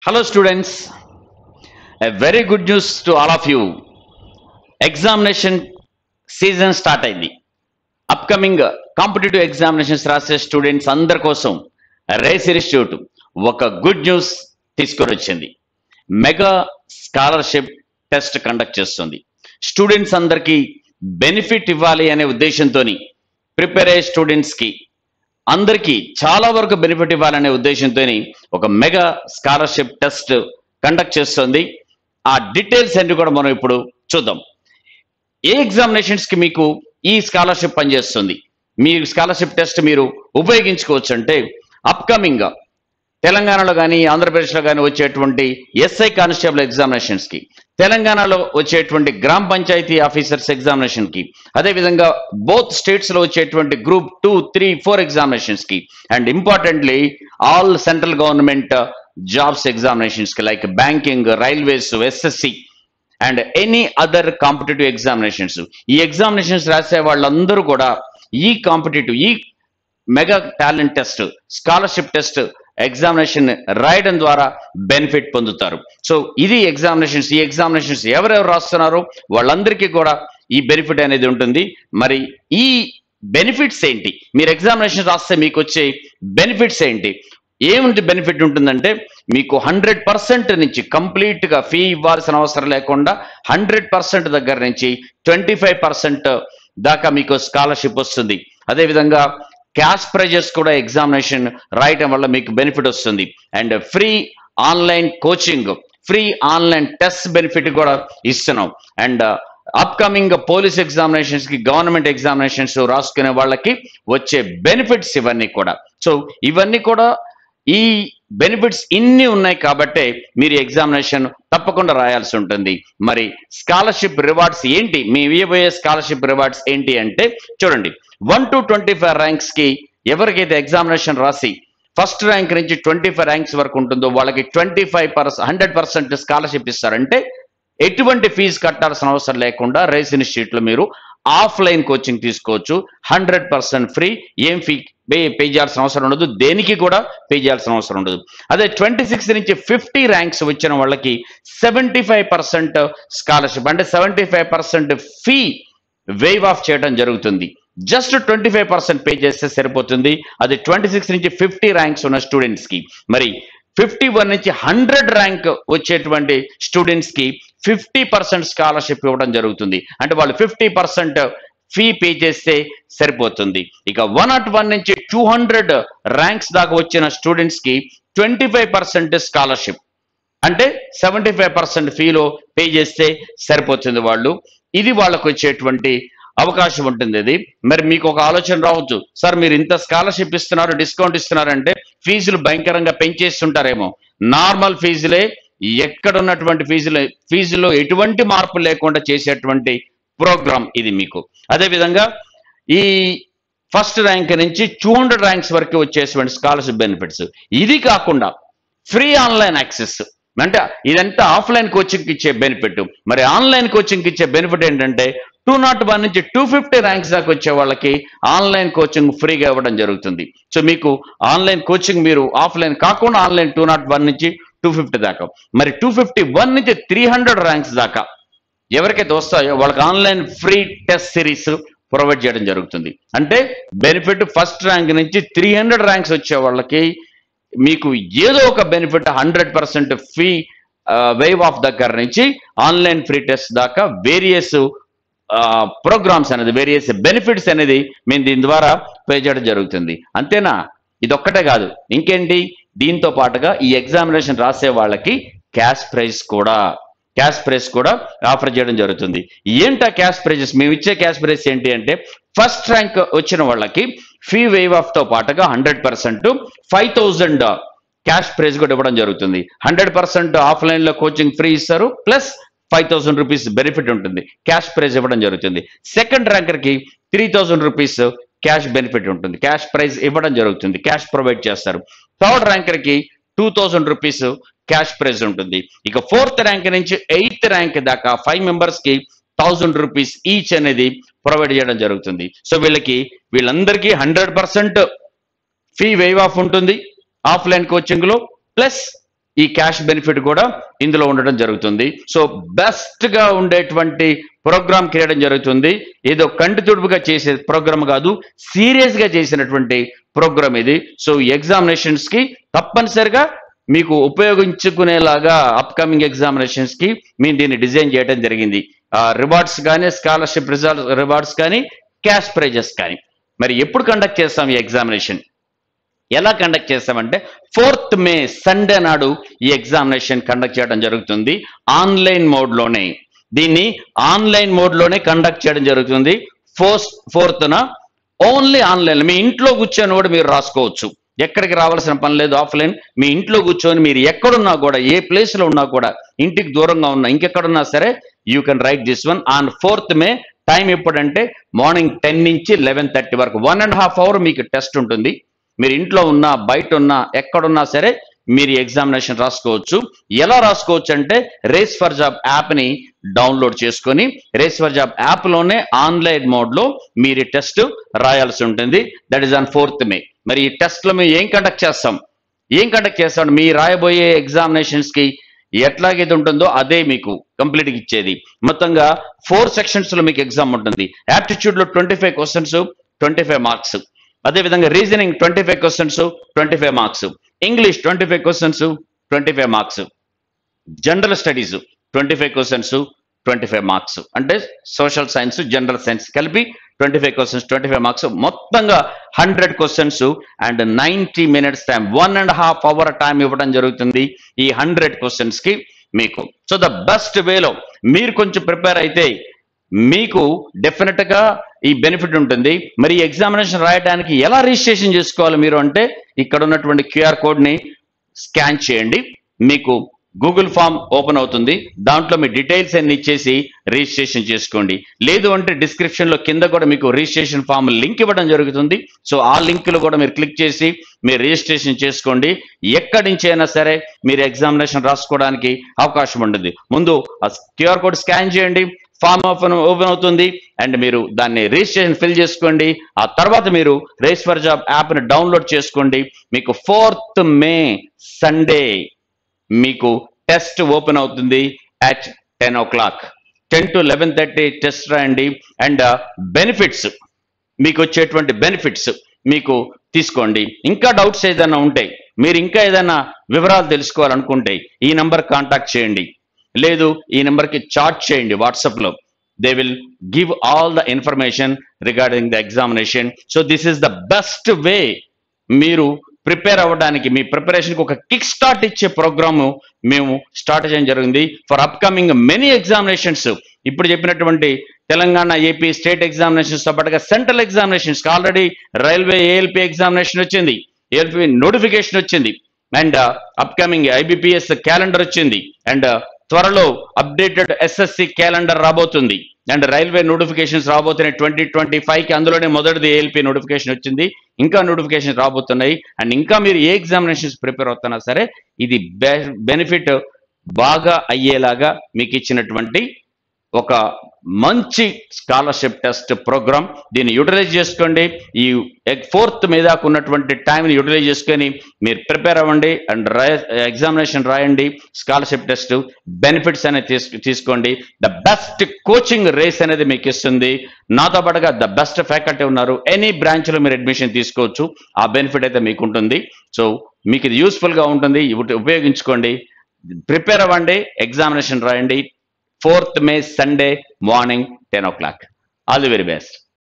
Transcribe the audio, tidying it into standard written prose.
Hello students, a very good news to all of you. Examination season start అయింది. Upcoming competitive examinations రాసే students అందరి కోసం race institute ఒక good news తీసుకొని వచ్చింది. మెగా స్కాలర్షిప్ టెస్ట్ కండక్ట్ చేస్తుంది. Students అందరికీ బెనిఫిట్ ఇవ్వాలి అనే ఉద్దేశంతో ప్రిపేర్ అయ్యే స్టూడెంట్స్కి అందరికీ చాలా వరకు బెనిఫిట్ ఇవ్వాలనే ఉద్దేశంతో ఒక మెగా స్కాలర్షిప్ టెస్ట్ కండక్ట్ చేస్తుంది. ఆ డీటెయిల్స్ అన్ని కూడా మనం ఇప్పుడు చూద్దాం. ఏ ఎగ్జామినేషన్స్కి మీకు ఈ స్కాలర్షిప్ పనిచేస్తుంది, మీ స్కాలర్షిప్ టెస్ట్ మీరు ఉపయోగించుకోవచ్చు అంటే అప్కమింగ్ తెలంగాణలో కానీ ఆంధ్రప్రదేశ్లో కానీ వచ్చేటువంటి ఎస్ఐ కానిస్టేబుల్ ఎగ్జామినేషన్స్కి, తెలంగాణలో వచ్చేటువంటి గ్రామ పంచాయతీ ఆఫీసర్స్ ఎగ్జామినేషన్కి, అదేవిధంగా బోత్ స్టేట్స్లో వచ్చేటువంటి గ్రూప్ 2, 3, 4 ఎగ్జామినేషన్స్కి, and importantly all central government jobs ఎగ్జామినేషన్స్కి like banking, railways, SSC and any other competitive examinations. ఈ ఎగ్జామినేషన్స్ రాసే వాళ్ళందరూ కూడా ఈ mega talent test, scholarship test examination రాయడం ద్వారా బెనిఫిట్ పొందుతారు. సో ఇది ఎగ్జామినేషన్స్. ఈ ఎగ్జామినేషన్స్ ఎవరెవరు రాస్తున్నారో వాళ్ళందరికీ కూడా ఈ బెనిఫిట్ అనేది ఉంటుంది. మరి ఈ బెనిఫిట్స్ ఏంటి, మీరు ఎగ్జామినేషన్ రాస్తే మీకు వచ్చే బెనిఫిట్స్ ఏంటి, ఏమిటి బెనిఫిట్ ఉంటుందంటే మీకు 100% నుంచి కంప్లీట్గా ఫీ ఇవ్వాల్సిన అవసరం లేకుండా 100% దగ్గర నుంచి 25% దాకా మీకు స్కాలర్షిప్ వస్తుంది. అదేవిధంగా క్యాష్ ప్రైజెస్ కూడా ఎగ్జామినేషన్ రాయటం వల్ల మీకు బెనిఫిట్ వస్తుంది. And free online coaching, free online test benefit కూడా ఇస్తున్నాం. అండ్ అప్కమింగ్ పోలీస్ ఎగ్జామినేషన్స్కి, గవర్నమెంట్ ఎగ్జామినేషన్స్ రాసుకునే వాళ్ళకి వచ్చే బెనిఫిట్స్ ఇవన్నీ కూడా. సో ఇవన్నీ కూడా ఈ బెనిఫిట్స్ ఇన్ని ఉన్నాయి కాబట్టే మీరు ఎగ్జామినేషన్ తప్పకుండా రాయాల్సి ఉంటుంది. మరి స్కాలర్షిప్ రివార్డ్స్ ఏంటి, మీ ఇవ్వబోయే స్కాలర్షిప్ రివార్డ్స్ ఏంటి అంటే చూడండి, 1 to 25 ర్యాంక్స్కి ఎవరికైతే ఎగ్జామినేషన్ రాసి ఫస్ట్ ర్యాంక్ నుంచి 25 ర్యాంక్స్ వరకు ఉంటుందో వాళ్ళకి 100% స్కాలర్షిప్ ఇస్తారంటే ఎటువంటి ఫీజు కట్టాల్సిన అవసరం లేకుండా రేస్ ఇన్స్టిట్యూట్లో మీరు ఆఫ్లైన్ కోచింగ్ తీసుకోవచ్చు. 100% ఫ్రీ, ఏం ఫీ పే చేయాల్సిన అవసరం ఉండదు, దేనికి కూడా పే చేయాల్సిన అవసరం ఉండదు. అదే 26 నుంచి 50 ర్యాంక్స్ వచ్చిన వాళ్ళకి 75% స్కాలర్షిప్, అంటే 75% ఫీ వేవ్ ఆఫ్ చేయడం జరుగుతుంది. జస్ట్ 25% పే చేస్తే సరిపోతుంది. అది 26 నుంచి 50 ర్యాంక్స్ ఉన్న స్టూడెంట్స్కి. మరి 51 నుంచి 100 ర్యాంక్ వచ్చేటువంటి స్టూడెంట్స్కి 50% స్కాలర్షిప్ ఇవ్వడం జరుగుతుంది. అంటే వాళ్ళు 50% ఫీ పే చేస్తే సరిపోతుంది. ఇక 101 నుంచి 200 ర్యాంక్స్ దాకా వచ్చిన స్టూడెంట్స్కి 25% స్కాలర్షిప్, అంటే 75% ఫీలో పే చేస్తే సరిపోతుంది వాళ్ళు. ఇది వాళ్ళకు వచ్చేటువంటి అవకాశం ఉంటుంది. ఇది మరి మీకు ఒక ఆలోచన రావచ్చు, సార్ మీరు ఇంత స్కాలర్షిప్ ఇస్తున్నారు, డిస్కౌంట్ ఇస్తున్నారంటే ఫీజులు భయంకరంగా పెంచేస్తుంటారేమో. నార్మల్ ఫీజులే, ఎక్కడున్నటువంటి ఫీజులో ఎటువంటి మార్పు లేకుండా చేసేటువంటి ప్రోగ్రామ్ ఇది మీకు. అదేవిధంగా ఈ ఫస్ట్ ర్యాంక్ నుంచి 200 ర్యాంక్స్ వరకు వచ్చేటువంటి స్కాలర్షిప్ బెనిఫిట్స్. ఇది కాకుండా ఫ్రీ ఆన్లైన్ యాక్సెస్, అంటే ఇదంతా ఆఫ్లైన్ కోచింగ్కి ఇచ్చే బెనిఫిట్. మరి ఆన్లైన్ కోచింగ్కి ఇచ్చే బెనిఫిట్ ఏంటంటే 201 నుంచి 250 ర్యాంక్స్ దాకా వచ్చే వాళ్ళకి ఆన్లైన్ కోచింగ్ ఫ్రీగా ఇవ్వడం జరుగుతుంది. సో మీకు ఆన్లైన్ కోచింగ్ మీరు ఆఫ్లైన్ కాకుండా ఆన్లైన్ 201 నుంచి 250 దాకా, మరి 251 నుంచి 300 ర్యాంక్స్ దాకా ఎవరికైతే వస్తాయో వాళ్ళకి online free test series provide చేయడం జరుగుతుంది. అంటే బెనిఫిట్ ఫస్ట్ ర్యాంక్ నుంచి 300 ర్యాంక్స్ వచ్చే వాళ్ళకి మీకు ఏదో ఒక బెనిఫిట్ 100% ఫీ వేవ్ ఆఫ్ దగ్గర నుంచి ఆన్లైన్ ఫ్రీ టెస్ట్ దాకా వేరియస్ ప్రోగ్రామ్స్ అనేది, వేరియస్ బెనిఫిట్స్ అనేది మేము దీని ద్వారా పే చేయడం జరుగుతుంది. అంతేనా, ఇదొక్కటే కాదు, ఇంకేంటి, దీంతో పాటుగా ఈ ఎగ్జామినేషన్ రాసే వాళ్ళకి క్యాష్ ప్రైజ్ కూడా ఆఫర్ చేయడం జరుగుతుంది. ఏంటా క్యాష్ ప్రైజెస్? మేము ఇచ్చే క్యాష్ ప్రైజ్ ఏంటి అంటే ఫస్ట్ ర్యాంక్ వచ్చిన వాళ్ళకి ఫీ వేవ్ ఆఫ్ తో పాటుగా 100% 5,000 క్యాష్ ప్రైజ్ కూడా ఇవ్వడం జరుగుతుంది. 100% ఆఫ్లైన్లో కోచింగ్ ఫ్రీ ఇస్తారు, ప్లస్ 5,000 రూపీస్ బెనిఫిట్ ఉంటుంది, క్యాష్ ప్రైజ్ ఇవ్వడం జరుగుతుంది. సెకండ్ ర్యాంకర్కి 3,000 రూపీస్ క్యాష్ బెనిఫిట్ ఉంటుంది, క్యాష్ ప్రైజ్ ఇవ్వడం జరుగుతుంది, క్యాష్ ప్రొవైడ్ చేస్తారు. థర్డ్ ర్యాంకర్కి 2,000 రూపీస్ క్యాష్ ప్రైజ్ ఉంటుంది. ఇక 4th ర్యాంక్ నుంచి 8th ర్యాంక్ దాకా 5 మెంబర్స్కి 1,000 రూపీస్ ఈచ్ అనేది ప్రొవైడ్ చేయడం జరుగుతుంది. సో వీళ్ళందరికీ 100% ఫీ వేవ్ ఆఫ్ ఉంటుంది ఆఫ్లైన్ కోచింగ్లో, ప్లస్ ఈ క్యాష్ బెనిఫిట్ కూడా ఇందులో ఉండడం జరుగుతుంది. సో బెస్ట్ గా ఉండేటువంటి ప్రోగ్రామ్ చేయడం జరుగుతుంది. ఏదో కంటి తుడుపుగా చేసే ప్రోగ్రామ్ కాదు, సీరియస్ గా చేసినటువంటి ప్రోగ్రామ్ ఇది. సో ఎగ్జామినేషన్స్ కి తప్పనిసరిగా మీకు ఉపయోగించుకునేలాగా అప్కమింగ్ ఎగ్జామినేషన్స్ కి మేము దీన్ని డిజైన్ చేయడం జరిగింది. రివార్డ్స్ కానీ, స్కాలర్షిప్ రివార్డ్స్ కానీ, క్యాష్ ప్రైజెస్ కానీ. మరి ఎప్పుడు కండక్ట్ చేస్తాం ఈ ఎగ్జామినేషన్? ఎలా కండక్ట్ చేస్తామంటే 4th మే సండే నాడు ఈ ఎగ్జామినేషన్ కండక్ట్ చేయడం జరుగుతుంది. ఆన్లైన్ మోడ్లోనే, దీన్ని ఆన్లైన్ మోడ్లోనే కండక్ట్ చేయడం జరుగుతుంది. 4th only online. మీ ఇంట్లో కూర్చొని కూడా మీరు రాసుకోవచ్చు, ఎక్కడికి రావాల్సిన పని లేదు. ఆఫ్లైన్ మీ ఇంట్లో కూర్చొని మీరు ఎక్కడున్నా కూడా, ఏ ప్లేస్లో ఉన్నా కూడా, ఇంటికి దూరంగా ఉన్నా, ఇంకెక్కడున్నా సరే you can write this one on 4th May. Time ఎప్పుడంటే మార్నింగ్ 10 నుంచి 11:30 వరకు 1.5 hour మీకు టెస్ట్ ఉంటుంది. మీరు ఇంట్లో ఉన్నా, బయట ఉన్నా, ఎక్కడున్నా సరే మీరు ఎగ్జామినేషన్ రాసుకోవచ్చు. ఎలా రాసుకోవచ్చు అంటే రేస్ ఫర్ జాబ్ యాప్ని డౌన్లోడ్ చేసుకొని రేస్ ఫర్ జాబ్ యాప్లోనే ఆన్లైన్ మోడ్లో మీరు టెస్ట్ రాయాల్సి ఉంటుంది. దట్ ఈస్ ఆన్ 4th మే. మరి ఈ టెస్ట్లో మేము ఏం కండక్ట్ చేస్తాం? మీ రాయబోయే ఎగ్జామినేషన్స్కి ఎట్లాగైతే ఉంటుందో అదే మీకు కంప్లీట్గా ఇచ్చేది. మొత్తంగా 4 సెక్షన్స్లో మీకు ఎగ్జామ్ ఉంటుంది. యాప్టిట్యూడ్లో 25 క్వశ్చన్స్, 25 మార్క్స్. అదేవిధంగా reasoning 25 questions, 25 marks. English 25 questions, 25 marks. General studies 25 questions, 25 marks. అంటే సోషల్ సైన్స్, జనరల్ సైన్స్ కలిపి 25 క్వశ్చన్స్, 25 మార్క్స్. మొత్తంగా 100 questions and 90 minutes time, 1.5 hour time ఇవ్వడం జరుగుతుంది ఈ 100 క్వశ్చన్స్కి మీకు. సో ద బెస్ట్ వేలో మీరు కొంచెం ప్రిపేర్ అయితే మీకు డెఫినెట్ గా ఈ బెనిఫిట్ ఉంటుంది. మరి ఎగ్జామినేషన్ రాయడానికి ఎలా రిజిస్ట్రేషన్ చేసుకోవాలి మీరు అంటే, ఇక్కడ ఉన్నటువంటి క్యూఆర్ కోడ్ని స్కాన్ చేయండి, మీకు గూగుల్ ఫామ్ ఓపెన్ అవుతుంది. దాంట్లో మీ డీటెయిల్స్ అన్ని ఇచ్చేసి రిజిస్ట్రేషన్ చేసుకోండి. లేదు అంటే డిస్క్రిప్షన్లో కింద కూడా మీకు రిజిస్ట్రేషన్ ఫామ్ లింక్ ఇవ్వడం జరుగుతుంది. సో ఆ లింక్లో కూడా మీరు క్లిక్ చేసి మీరు రిజిస్ట్రేషన్ చేసుకోండి. ఎక్కడి నుంచి అయినా సరే మీరు ఎగ్జామినేషన్ రాసుకోవడానికి అవకాశం ఉంటుంది. ముందు ఆ క్యూఆర్ కోడ్ స్కాన్ చేయండి, ఫామ్ ఓపెన్ అవుతుంది అండ్ మీరు దాన్ని రిజిస్ట్రేషన్ ఫిల్ చేసుకోండి. ఆ తర్వాత మీరు రేస్ ఫర్ జాబ్ యాప్ని డౌన్లోడ్ చేసుకోండి. మీకు 4th మే సండే మీకు టెస్ట్ ఓపెన్ అవుతుంది at 10 o'clock. 10 to 11:30 టెస్ట్ రాయండి. అండ్ బెనిఫిట్స్, మీకు వచ్చేటువంటి బెనిఫిట్స్ మీకు తీసుకోండి. ఇంకా డౌట్స్ ఏదైనా ఉంటే, మీరు ఇంకా ఏదైనా వివరాలు తెలుసుకోవాలనుకుంటే ఈ నంబర్ కాంటాక్ట్ చేయండి, లేదు ఈ నెంబర్కి చాట్ చేయండి వాట్సాప్లో. They will give all the information regarding the examination. So this is the best way మీరు ప్రిపేర్ అవ్వడానికి, మీ ప్రిపరేషన్కి ఒక కిక్ స్టార్ట్ ఇచ్చే ప్రోగ్రాము మేము స్టార్ట్ చేయడం జరిగింది ఫర్ అప్కమింగ్ మెనీ ఎగ్జామినేషన్స్. ఇప్పుడు చెప్పినటువంటి తెలంగాణ, ఏపీ స్టేట్ ఎగ్జామినేషన్స్తో పాటుగా central examinations already railway ALP examination వచ్చింది, ఏఎల్పి నోటిఫికేషన్ వచ్చింది, అండ్ అప్కమింగ్ ఐబిపిఎస్ క్యాలెండర్ వచ్చింది, అండ్ త్వరలో అప్డేటెడ్ ఎస్ఎస్సి క్యాలెండర్ రాబోతుంది, అండ్ రైల్వే నోటిఫికేషన్స్ రాబోతున్నాయి 2025కి. అందులోనే మొదటిది ఏఎల్పి నోటిఫికేషన్ వచ్చింది, ఇంకా నోటిఫికేషన్ రాబోతున్నాయి. అండ్ ఇంకా మీరు ఏ ఎగ్జామినేషన్స్ ప్రిపేర్ అవుతున్నా సరే ఇది బెనిఫిట్ బాగా అయ్యేలాగా మీకు ఇచ్చినటువంటి ఒక మంచి స్కాలర్షిప్ టెస్ట్ ప్రోగ్రామ్. దీన్ని యూటిలైజ్ చేసుకోండి. ఈ 4th మే దాకా ఉన్నటువంటి టైంని యూటిలైజ్ చేసుకొని మీరు ప్రిపేర్ అవ్వండి అండ్ ఎగ్జామినేషన్ రాయండి. స్కాలర్షిప్ టెస్ట్ బెనిఫిట్స్ అనేది తీసుకోండి. ద బెస్ట్ కోచింగ్ రేస్ అనేది మీకు ఇస్తుంది. నాతో పాటుగా ద బెస్ట్ ఫ్యాకల్టీ ఉన్నారు. ఎనీ బ్రాంచ్లో మీరు అడ్మిషన్ తీసుకోవచ్చు. ఆ బెనిఫిట్ అయితే మీకు ఉంటుంది. సో మీకు ఇది యూస్ఫుల్గా ఉంటుంది, ఉపయోగించుకోండి, ప్రిపేర్ అవ్వండి, ఎగ్జామినేషన్ రాయండి. 4th May Sunday morning 10 o'clock. All the very best.